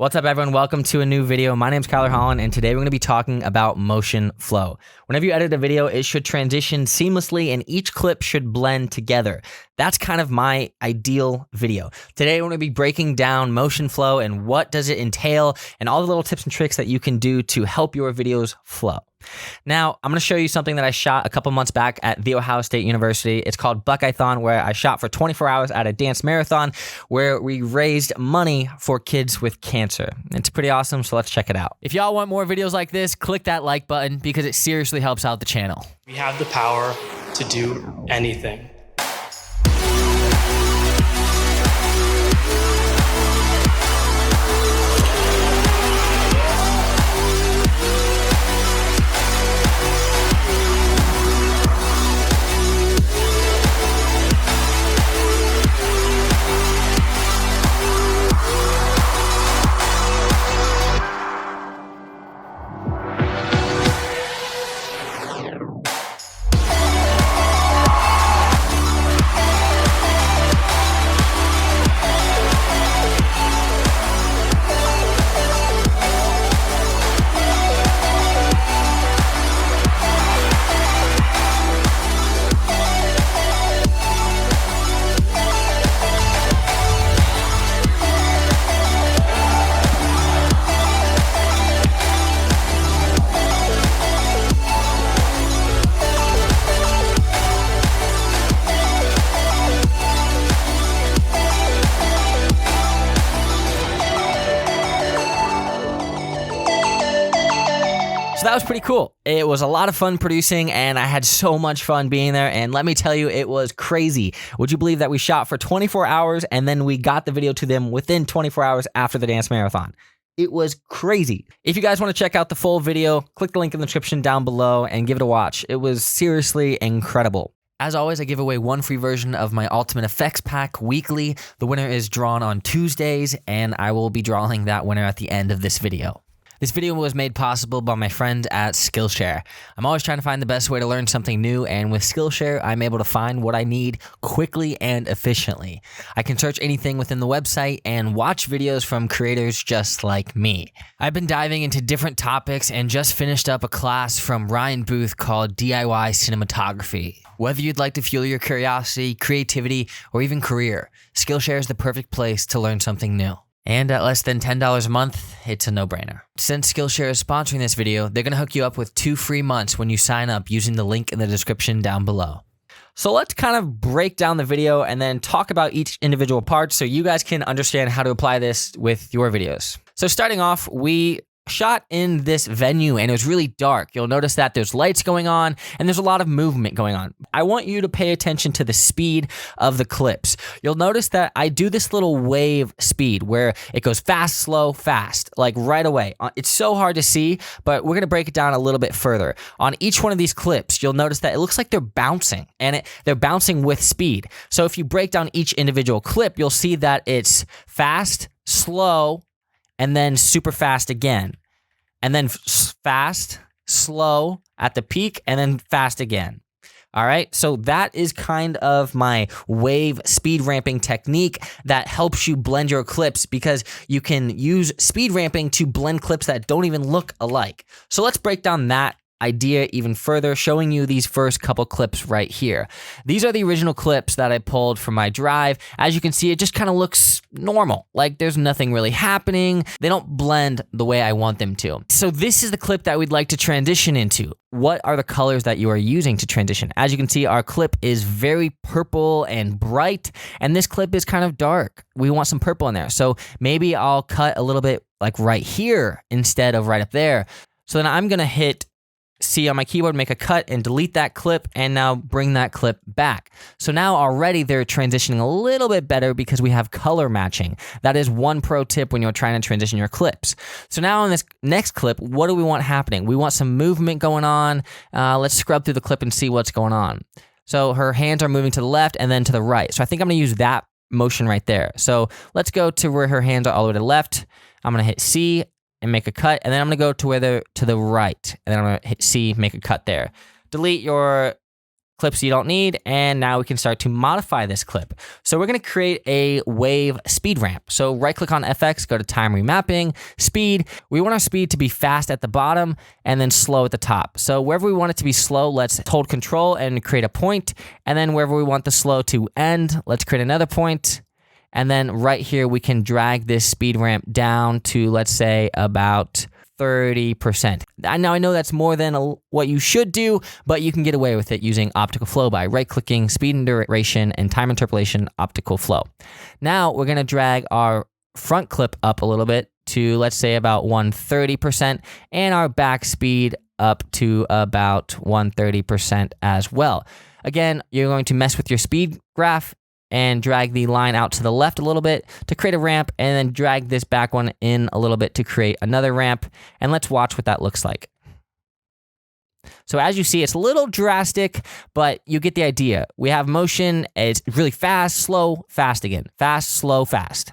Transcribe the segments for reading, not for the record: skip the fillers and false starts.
What's up, everyone? Welcome to a new video. My name's Holland, and today we're going to be talking about motion flow. Whenever you edit a video, it should transition seamlessly and each clip should blend together. That's kind of my ideal video. Today, we're going to be breaking down motion flow and what does it entail and all the little tips and tricks that you can do to help your videos flow. Now, I'm going to show you something that I shot a couple months back at The Ohio State University. It's called Buckeyethon, where I shot for 24 hours at a dance marathon where we raised money for kids with cancer. It's pretty awesome, so let's check it out. If y'all want more videos like this, click that like button because it seriously helps out the channel. We have the power to do anything. So that was pretty cool. It was a lot of fun producing and I had so much fun being there, and let me tell you, it was crazy. Would you believe that we shot for 24 hours and then we got the video to them within 24 hours after the dance marathon? It was crazy. If you guys want to check out the full video, click the link in the description down below and give it a watch. It was seriously incredible. As always, I give away one free version of my Ultimate Effects Pack weekly. The winner is drawn on Tuesdays, and I will be drawing that winner at the end of this video. This video was made possible by my friend at Skillshare. I'm always trying to find the best way to learn something new, and with Skillshare, I'm able to find what I need quickly and efficiently. I can search anything within the website and watch videos from creators just like me. I've been diving into different topics and just finished up a class from Ryan Booth called DIY Cinematography. Whether you'd like to fuel your curiosity, creativity, or even career, Skillshare is the perfect place to learn something new. And at less than $10 a month, it's a no-brainer. Since Skillshare is sponsoring this video, they're going to hook you up with 2 free months when you sign up using the link in the description down below. So let's kind of break down the video and then talk about each individual part so you guys can understand how to apply this with your videos. So starting off, we shot in this venue and it was really dark. You'll notice that there's lights going on and there's a lot of movement going on. I want you to pay attention to the speed of the clips. You'll notice that I do this little wave speed where it goes fast, slow, fast, like right away. It's so hard to see, but we're going to break it down a little bit further. On each one of these clips, you'll notice that it looks like they're bouncing and they're bouncing with speed. So if you break down each individual clip, you'll see that it's fast, slow, and then super fast again. And then fast, slow at the peak, and then fast again. All right, so that is kind of my wave speed ramping technique that helps you blend your clips because you can use speed ramping to blend clips that don't even look alike. So let's break down that idea even further, showing you these first couple clips right here. These are the original clips that I pulled from my drive. As you can see, it just kind of looks normal, like there's nothing really happening. They don't blend the way I want them to. So this is the clip that we'd like to transition into. What are the colors that you are using to transition? As you can see, our clip is very purple and bright, and this clip is kind of dark. We want some purple in there. So maybe I'll cut a little bit like right here instead of right up there. So then I'm gonna hit C on my keyboard, make a cut and delete that clip, and now bring that clip back. So now already they're transitioning a little bit better because we have color matching. That is one pro tip when you're trying to transition your clips. So now in this next clip, what do we want happening? We want some movement going on. Let's scrub through the clip and see what's going on. So her hands are moving to the left and then to the right. So I think I'm gonna use that motion right there. So let's go to where her hands are all the way to the left. I'm gonna hit C and make a cut, and then I'm gonna go to the right, and then I'm gonna hit C, make a cut there. Delete your clips you don't need, and now we can start to modify this clip. So we're going to create a wave speed ramp. So right click on FX, go to time remapping, speed. We want our speed to be fast at the bottom and then slow at the top. So wherever we want it to be slow, let's hold control and create a point. And then wherever we want the slow to end, let's create another point. And then right here, we can drag this speed ramp down to, let's say, about 30%. Now I know that's more than what you should do, but you can get away with it using optical flow by right-clicking speed and duration and time interpolation optical flow. Now we're gonna drag our front clip up a little bit to, let's say, about 130% and our back speed up to about 130% as well. Again, you're going to mess with your speed graph and drag the line out to the left a little bit to create a ramp, and then drag this back one in a little bit to create another ramp. And let's watch what that looks like. So as you see, it's a little drastic, but you get the idea. We have motion, it's really fast, slow, fast again, fast, slow, fast.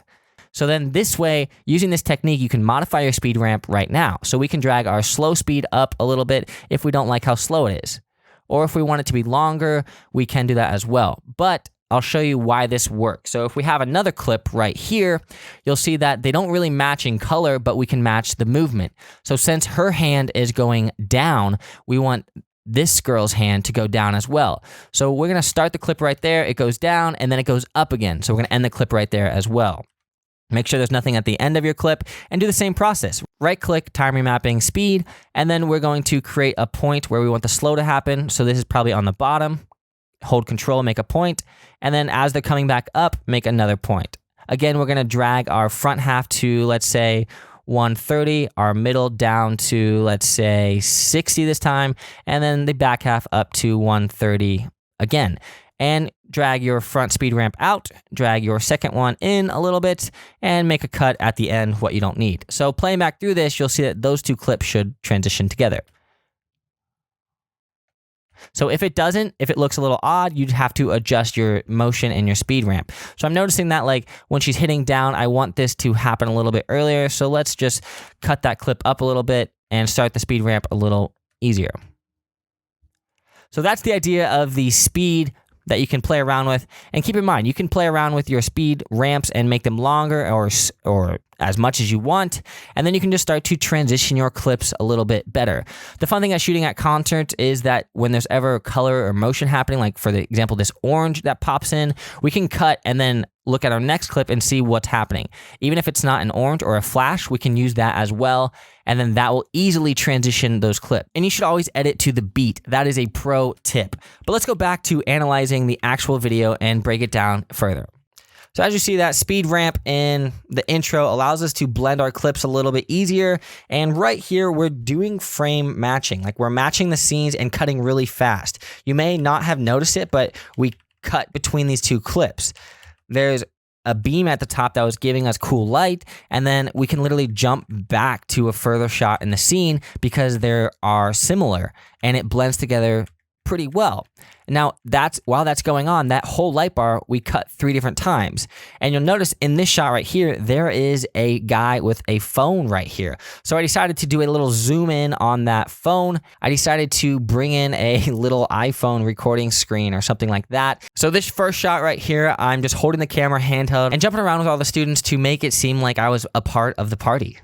So then this way, using this technique, you can modify your speed ramp right now. So we can drag our slow speed up a little bit if we don't like how slow it is. Or if we want it to be longer, we can do that as well. But I'll show you why this works. So if we have another clip right here, you'll see that they don't really match in color, but we can match the movement. So since her hand is going down, we want this girl's hand to go down as well. So we're gonna start the clip right there, it goes down, and then it goes up again. So we're gonna end the clip right there as well. Make sure there's nothing at the end of your clip and do the same process. Right click, time remapping, speed, and then we're going to create a point where we want the slow to happen. So this is probably on the bottom. Hold control, make a point, and then as they're coming back up, make another point. Again, we're gonna drag our front half to, let's say, 130, our middle down to, let's say, 60 this time, and then the back half up to 130 again. And drag your front speed ramp out, drag your second one in a little bit, and make a cut at the end what you don't need. So playing back through this, you'll see that those two clips should transition together. So if it doesn't, if it looks a little odd, you'd have to adjust your motion and your speed ramp. So I'm noticing that like when she's hitting down, I want this to happen a little bit earlier. So let's just cut that clip up a little bit and start the speed ramp a little easier. So that's the idea of the speed that you can play around with. And keep in mind, you can play around with your speed ramps and make them longer or as much as you want. And then you can just start to transition your clips a little bit better. The fun thing at shooting at concerts is that when there's ever color or motion happening, like for the example, this orange that pops in, we can cut and then look at our next clip and see what's happening. Even if it's not an orange or a flash, we can use that as well. And then that will easily transition those clips. And you should always edit to the beat. That is a pro tip. But let's go back to analyzing the actual video and break it down further. So as you see, that speed ramp in the intro allows us to blend our clips a little bit easier. And right here, we're doing frame matching. Like we're matching the scenes and cutting really fast. You may not have noticed it, but we cut between these two clips. There's a beam at the top that was giving us cool light, and then we can literally jump back to a further shot in the scene because they are similar and it blends together pretty well. Now, while that's going on, that whole light bar, we cut 3 different times. And you'll notice in this shot right here, there is a guy with a phone right here. So I decided to do a little zoom in on that phone. I decided to bring in a little iPhone recording screen or something like that. So this first shot right here, I'm just holding the camera handheld and jumping around with all the students to make it seem like I was a part of the party.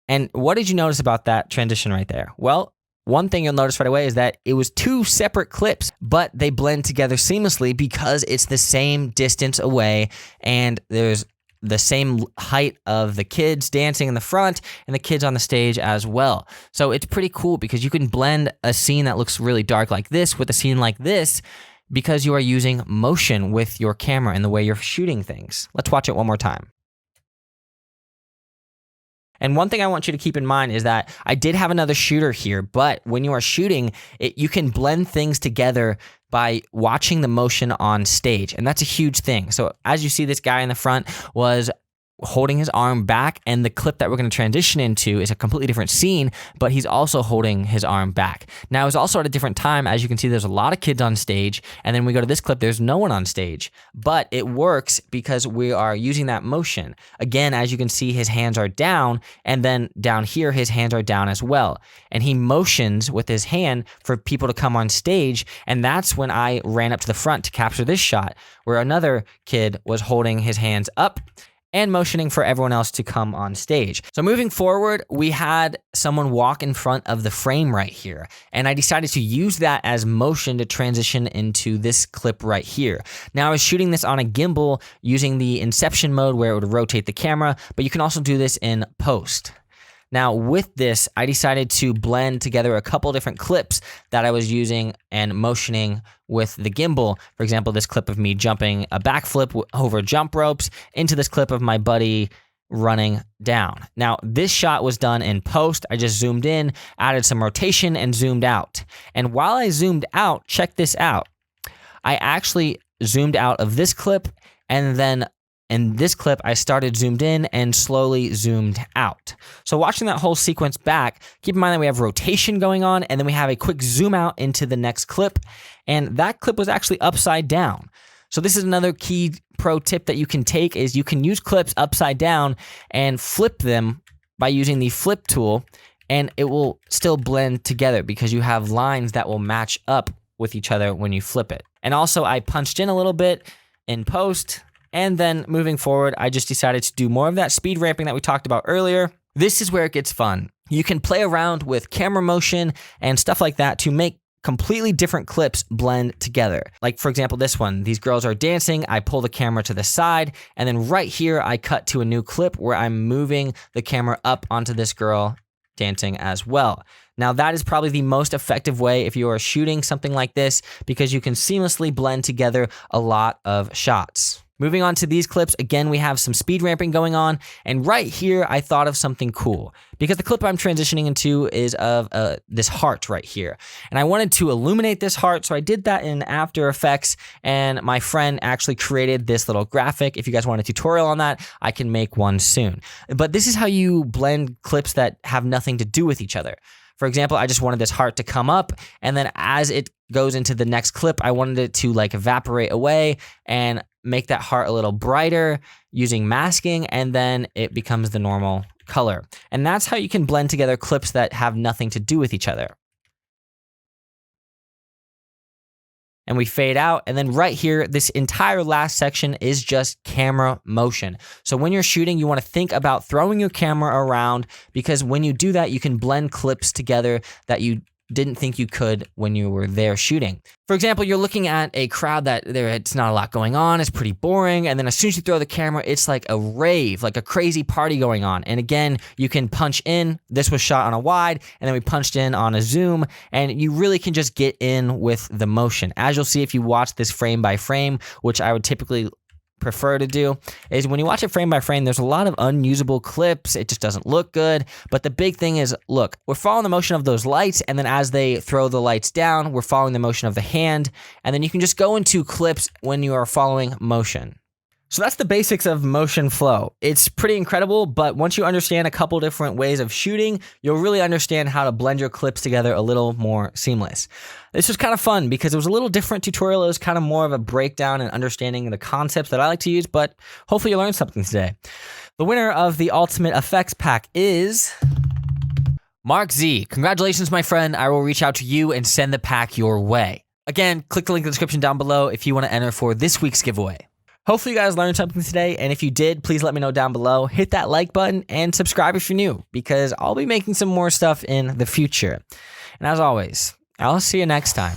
And what did you notice about that transition right there? Well, one thing you'll notice right away is that it was 2 separate clips, but they blend together seamlessly because it's the same distance away and there's the same height of the kids dancing in the front and the kids on the stage as well. So it's pretty cool because you can blend a scene that looks really dark like this with a scene like this because you are using motion with your camera and the way you're shooting things. Let's watch it one more time. And one thing I want you to keep in mind is that I did have another shooter here, but when you are shooting, you can blend things together by watching the motion on stage. And that's a huge thing. So as you see, this guy in the front was holding his arm back, and the clip that we're going to transition into is a completely different scene, but he's also holding his arm back. Now, it was also at a different time. As you can see, there's a lot of kids on stage, and then we go to this clip, there's no one on stage, but it works because we are using that motion. Again, as you can see, his hands are down, and then down here, his hands are down as well. And he motions with his hand for people to come on stage, and that's when I ran up to the front to capture this shot, where another kid was holding his hands up and motioning for everyone else to come on stage. So moving forward, we had someone walk in front of the frame right here, and I decided to use that as motion to transition into this clip right here. Now, I was shooting this on a gimbal using the Inception mode where it would rotate the camera, but you can also do this in post. Now, with this, I decided to blend together a couple different clips that I was using and motioning with the gimbal. For example, this clip of me jumping a backflip over jump ropes into this clip of my buddy running down. Now, this shot was done in post. I just zoomed in, added some rotation, and zoomed out. And while I zoomed out, check this out. I actually zoomed out of this clip, and then in this clip, I started zoomed in and slowly zoomed out. So watching that whole sequence back, keep in mind that we have rotation going on, and then we have a quick zoom out into the next clip, and that clip was actually upside down. So this is another key pro tip that you can take, is you can use clips upside down and flip them by using the flip tool, and it will still blend together because you have lines that will match up with each other when you flip it. And also, I punched in a little bit in post. And then moving forward, I just decided to do more of that speed ramping that we talked about earlier. This is where it gets fun. You can play around with camera motion and stuff like that to make completely different clips blend together. Like, for example, this one, these girls are dancing. I pull the camera to the side, and then right here, I cut to a new clip where I'm moving the camera up onto this girl dancing as well. Now, that is probably the most effective way if you are shooting something like this, because you can seamlessly blend together a lot of shots. Moving on to these clips, again, we have some speed ramping going on, and right here, I thought of something cool, because the clip I'm transitioning into is of this heart right here, and I wanted to illuminate this heart, so I did that in After Effects, and my friend actually created this little graphic. If you guys want a tutorial on that, I can make one soon. But this is how you blend clips that have nothing to do with each other. For example, I just wanted this heart to come up, and then as it goes into the next clip, I wanted it to like evaporate away and make that heart a little brighter using masking, and then it becomes the normal color. And that's how you can blend together clips that have nothing to do with each other. And we fade out, and then right here, this entire last section is just camera motion. So when you're shooting, you want to think about throwing your camera around, because when you do that, you can blend clips together that you didn't think you could when you were there shooting. For example, you're looking at a crowd that it's not a lot going on, it's pretty boring, and then as soon as you throw the camera, it's like a rave, like a crazy party going on. And again, you can punch in. This was shot on a wide, and then we punched in on a zoom, and you really can just get in with the motion. As you'll see if you watch this frame by frame, which I would typically prefer to do, is when you watch it frame by frame, there's a lot of unusable clips. It just doesn't look good. But the big thing is, look, we're following the motion of those lights, and then as they throw the lights down, we're following the motion of the hand, and then you can just go into clips when you are following motion. So that's the basics of motion flow. It's pretty incredible, but once you understand a couple different ways of shooting, you'll really understand how to blend your clips together a little more seamless. This was kind of fun because it was a little different tutorial. It was kind of more of a breakdown and understanding the concepts that I like to use, but hopefully you learned something today. The winner of the Ultimate Effects Pack is Mark Z. Congratulations, my friend. I will reach out to you and send the pack your way. Again, click the link in the description down below if you want to enter for this week's giveaway. Hopefully you guys learned something today, and if you did, please let me know down below. Hit that like button and subscribe if you're new, because I'll be making some more stuff in the future. And as always, I'll see you next time.